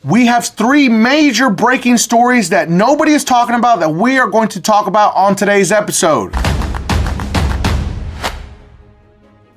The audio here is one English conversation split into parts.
We have 3 major breaking stories that nobody is talking about that we are going to talk about on today's episode.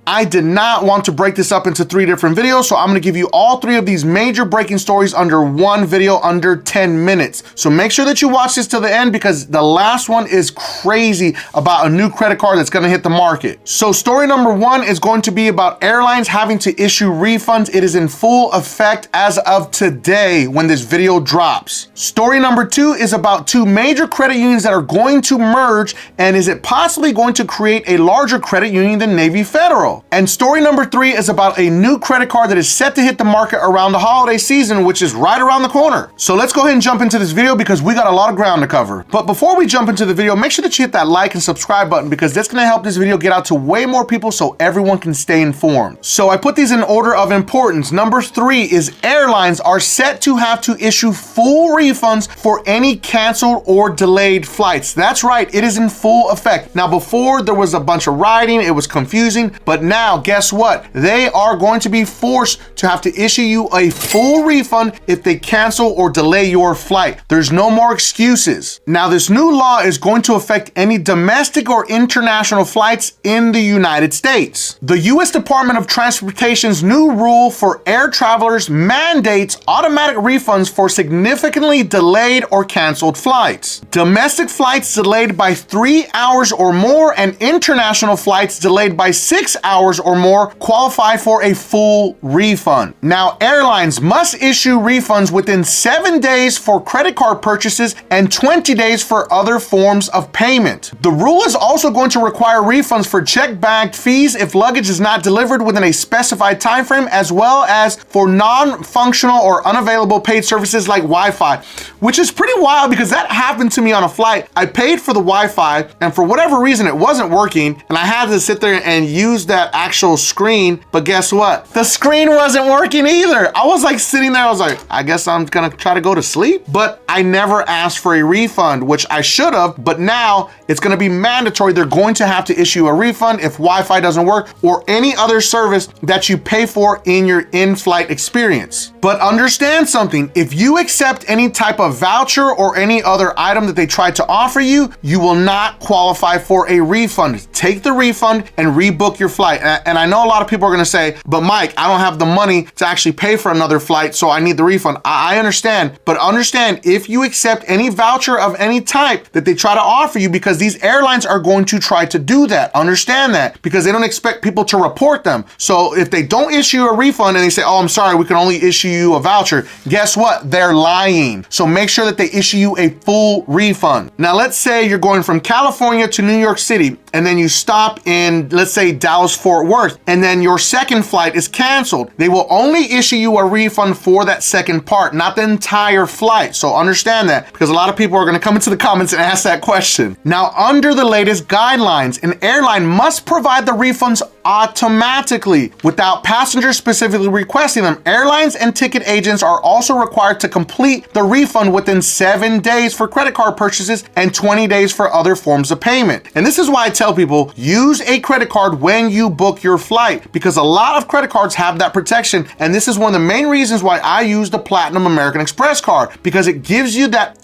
I did not want to break this up into 3 different videos, so I'm going to give you all 3 of these major breaking stories under one video under 10 minutes. So make sure that you watch this till the end because the last one is crazy about a new credit card that's going to hit the market. So story number 1 is going to be about airlines having to issue refunds. It is in full effect as of today when this video drops. Story number 2 is about 2 major credit unions that are going to merge, and is it possibly going to create a larger credit union than Navy Federal? And story number 3 is about a new credit card that is set to hit the market around the holiday season, which is right around the corner. So let's go ahead and jump into this video because we got a lot of ground to cover. But before we jump into the video, make sure that you hit that like and subscribe button because that's gonna help this video get out to way more people so everyone can stay informed. So I put these in order of importance. Number 3 is airlines are set to have to issue full refunds for any canceled or delayed flights. That's right, it is in full effect. Now before there was a bunch of writing, it was confusing, but now, guess what? They are going to be forced to have to issue you a full refund if they cancel or delay your flight. There's no more excuses. Now, this new law is going to affect any domestic or international flights in the United States. The U.S. Department of Transportation's new rule for air travelers mandates automatic refunds for significantly delayed or canceled flights. Domestic flights delayed by 3 hours or more and international flights delayed by 6 hours or more qualify for a full refund. Now, airlines must issue refunds within 7 days for credit card purchases and 20 days for other forms of payment. The rule is also going to require refunds for check-bagged fees if luggage is not delivered within a specified time frame, as well as for non-functional or unavailable paid services like Wi-Fi, which is pretty wild because that happened to me on a flight. I paid for the Wi-Fi and for whatever reason it wasn't working and I had to sit there and use that actual screen, but guess what? The screen wasn't working either. I was like sitting there, I was like, I guess I'm gonna try to go to sleep, but I never asked for a refund, which I should have, but now it's gonna be mandatory. They're going to have to issue a refund if Wi-Fi doesn't work or any other service that you pay for in your in-flight experience. But understand something, if you accept any type of voucher or any other item that they try to offer you, you will not qualify for a refund. Take the refund and rebook your flight. And I know a lot of people are gonna say, but Mike, I don't have the money to actually pay for another flight, so I need the refund. I understand, but understand if you accept any voucher of any type that they try to offer you, because these airlines are going to try to do that. Understand that, because they don't expect people to report them. So if they don't issue a refund and they say, oh, I'm sorry, we can only issue you a voucher, guess what? They're lying. So make sure that they issue you a full refund. Now, let's say you're going from California to New York City, and then you stop in, let's say, Dallas, Fort Worth, and then your second flight is canceled. They will only issue you a refund for that second part, not the entire flight. So understand that, because a lot of people are gonna come into the comments and ask that question. Now, under the latest guidelines, an airline must provide the refunds automatically without passengers specifically requesting them. Airlines and ticket agents are also required to complete the refund within 7 days for credit card purchases and 20 days for other forms of payment. And this is why I tell people, use a credit card when you book your flight, because a lot of credit cards have that protection. And this is one of the main reasons why I use the Platinum American Express card, because it gives you that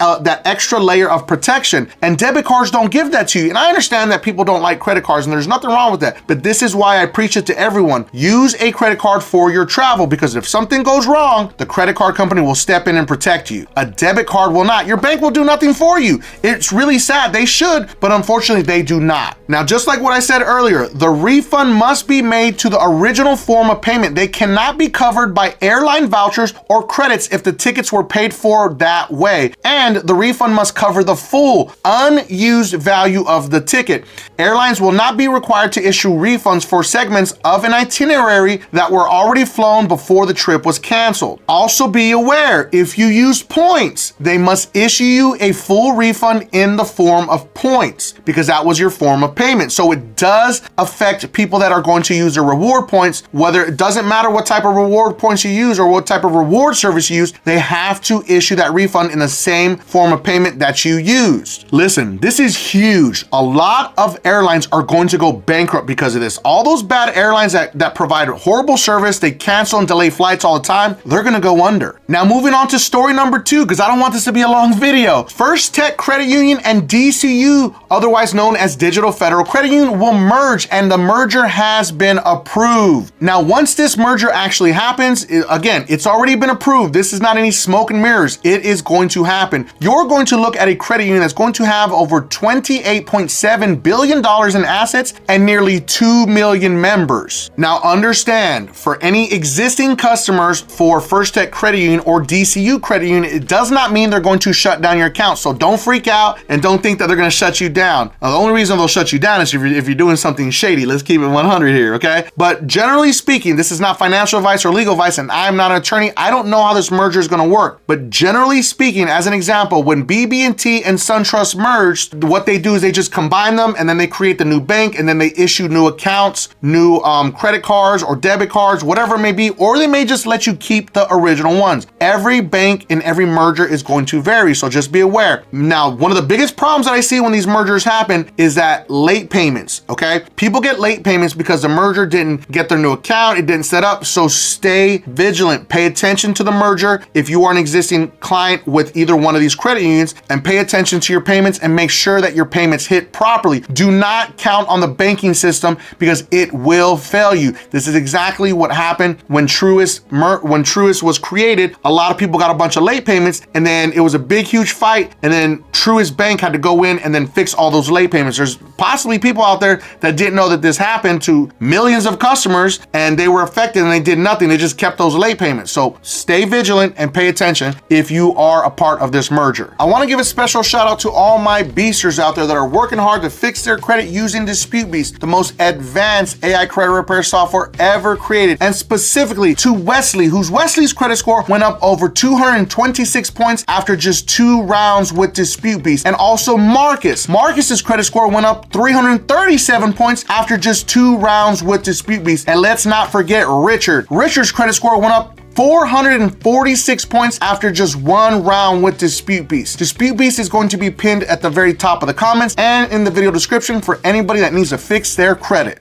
extra layer of protection, and debit cards don't give that to you. And I understand that people don't like credit cards, and there's nothing wrong with that, but this is why I preach it to everyone. Use a credit card for your travel, because if something goes wrong, the credit card company will step in and protect you. A debit card will not. Your bank will do nothing for you. It's really sad. They should, but unfortunately they do not. Now, just like what I said earlier, the refund must be made to the original form of payment. They cannot be covered by airline vouchers or credits if the tickets were paid for that way. And the refund must cover the full unused value of the ticket. Airlines will not be required to issue refunds for segments of an itinerary that were already flown before the trip was canceled. Also be aware, if you use points, they must issue you a full refund in the form of points, because that was your form of payment. So it does affect people that are going to use their reward points, whether it doesn't matter what type of reward points you use or what type of reward service you use, they have to issue that refund in the same form of payment that you used. Listen, this is huge. A lot of airlines are going to go bankrupt because of this. All those bad airlines that provide horrible service, they cancel and delay flights all the time, they're gonna go under. Now moving on to story number 2, because I don't want this to be a long video. First Tech Credit Union and DCU, otherwise known as Digital Federal Credit Union, will merge, and the merger has been approved. Now once this merger actually happens, again, it's already been approved. This is not any smoke and mirrors. It is going to happen. You're going to look at a credit union that's going to have over $28.7 billion in assets and nearly 2 million members. Now understand, for any existing customers for First Tech Credit Union or DCU Credit Union, it does not mean they're going to shut down your account. So don't freak out and don't think that they're going to shut you down. Now, the only reason they'll shut you down is if you're doing something shady. Let's keep it 100 here, okay? But generally speaking, this is not financial advice or legal advice, and I'm not an attorney. I don't know how this merger is going to work. But generally speaking, as an example, when BB&T and SunTrust merged, what they do is they just combine them, and then they create the new bank, and then they issue new accounts, new credit cards or debit cards, whatever it may be, or they may just let you keep the original ones. Every bank in every merger is going to vary, so just be aware. Now, one of the biggest problems that I see when these mergers happen is that late payments, okay? People get late payments because the merger didn't get their new account, it didn't set up, so stay vigilant. Pay attention to the merger if you are an existing client with either one of these credit unions, and pay attention to your payments and make sure that your payments hit properly. Do not count on the banking system because it will fail you. This is exactly what happened when Truist was created. A lot of people got a bunch of late payments, and then it was a big, huge fight, and then Truist Bank had to go in and then fix all those late payments. There's possibly people out there that didn't know that this happened to millions of customers, and they were affected and they did nothing. They just kept those late payments. So stay vigilant and pay attention if you are a part of this merger. I want to give a special shout out to all my beasters out there that are working hard to fix their credit using DisputeBeast, the most advanced AI credit repair software ever created, and specifically to Wesley, Wesley's credit score went up over 226 points after just 2 rounds with DisputeBeast. And also Marcus's credit score went up 337 points after just 2 rounds with DisputeBeast. And let's not forget Richard's credit score went up 446 points after just 1 round with DisputeBeast. DisputeBeast is going to be pinned at the very top of the comments and in the video description for anybody that needs to fix their credit.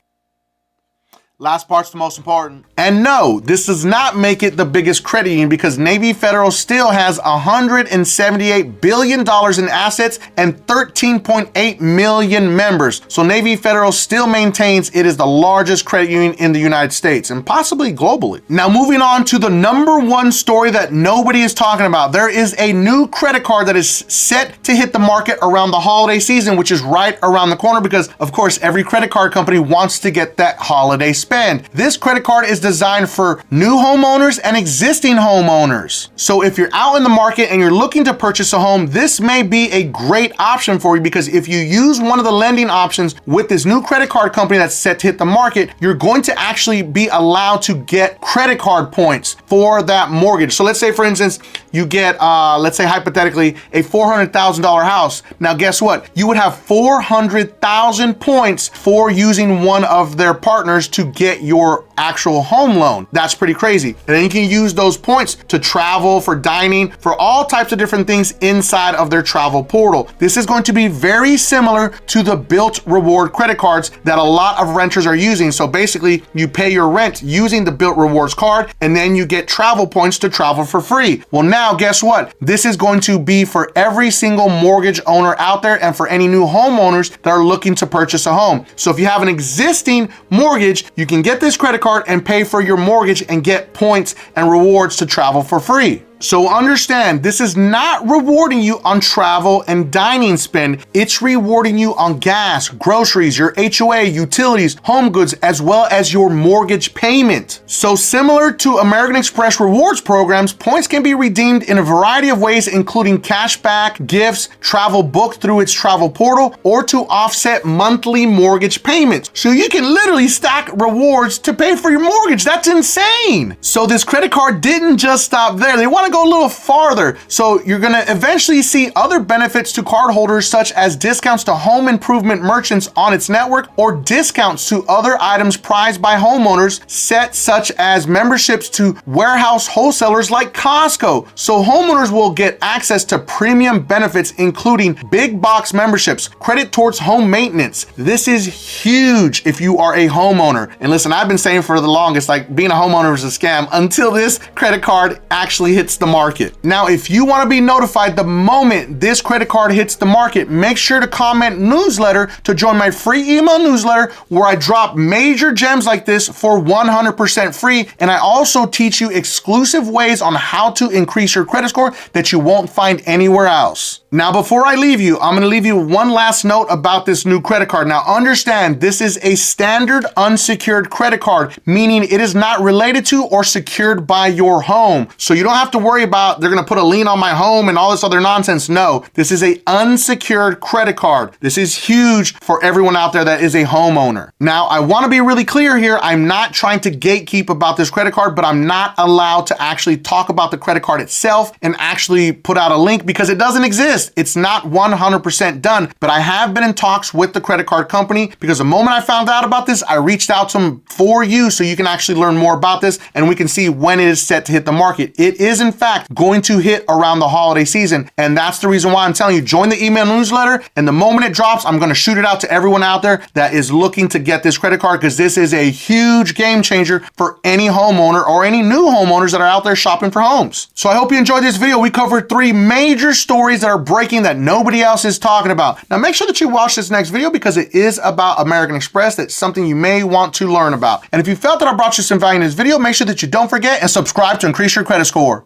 Last part's the most important. And no, this does not make it the biggest credit union because Navy Federal still has $178 billion in assets and 13.8 million members. So Navy Federal still maintains it is the largest credit union in the United States and possibly globally. Now moving on to the number 1 story that nobody is talking about. There is a new credit card that is set to hit the market around the holiday season, which is right around the corner because of course every credit card company wants to get that holiday spend. This credit card is designed for new homeowners and existing homeowners. So if you're out in the market and you're looking to purchase a home, this may be a great option for you because if you use one of the lending options with this new credit card company that's set to hit the market, you're going to actually be allowed to get credit card points for that mortgage. So let's say, for instance, you get, let's say hypothetically, a $400,000 house. Now guess what? You would have 400,000 points for using one of their partners to get your actual home loan. That's pretty crazy. And then you can use those points to travel, for dining, for all types of different things inside of their travel portal. This is going to be very similar to the Built Reward credit cards that a lot of renters are using. So basically, you pay your rent using the Built Rewards card, and then you get travel points to travel for free. Well, now guess what? This is going to be for every single mortgage owner out there and for any new homeowners that are looking to purchase a home. So if you have an existing mortgage, you can get this credit card and pay for your mortgage and get points and rewards to travel for free. So understand, this is not rewarding you on travel and dining spend. It's rewarding you on gas, groceries, your HOA, utilities, home goods, as well as your mortgage payment. So similar to American Express rewards programs, points can be redeemed in a variety of ways, including cashback, gifts, travel booked through its travel portal, or to offset monthly mortgage payments. So you can literally stack rewards to pay for your mortgage. That's insane. So this credit card didn't just stop there. They want to go a little farther. So you're going to eventually see other benefits to cardholders, such as discounts to home improvement merchants on its network, or discounts to other items prized by homeowners, such as memberships to warehouse wholesalers like Costco. So homeowners will get access to premium benefits, including big box memberships, credit towards home maintenance. This is huge if you are a homeowner. And listen, I've been saying for the longest, like, being a homeowner is a scam until this credit card actually hits the market. Now, if you want to be notified the moment this credit card hits the market, make sure to comment newsletter to join my free email newsletter, where I drop major gems like this for 100% free. And I also teach you exclusive ways on how to increase your credit score that you won't find anywhere else. Now, before I leave you, I'm going to leave you one last note about this new credit card. Now, understand, this is a standard unsecured credit card, meaning it is not related to or secured by your home. So you don't have to worry about they're going to put a lien on my home and all this other nonsense. No, this is a unsecured credit card. This is huge for everyone out there that is a homeowner. Now, I want to be really clear here. I'm not trying to gatekeep about this credit card, but I'm not allowed to actually talk about the credit card itself and actually put out a link because it doesn't exist. It's not 100% done, but I have been in talks with the credit card company, because the moment I found out about this, I reached out to them for you so you can actually learn more about this and we can see when it is set to hit the market. It is in fact going to hit around the holiday season, and that's the reason why I'm telling you, join the email newsletter, and the moment it drops, I'm going to shoot it out to everyone out there that is looking to get this credit card, because this is a huge game changer for any homeowner or any new homeowners that are out there shopping for homes. So I hope you enjoyed this video. We covered 3 major stories that are breaking that nobody else is talking about. Now make sure that you watch this next video, because it is about American Express. That's something you may want to learn about. And if you felt that I brought you some value in this video, make sure that you don't forget and subscribe to increase your credit score.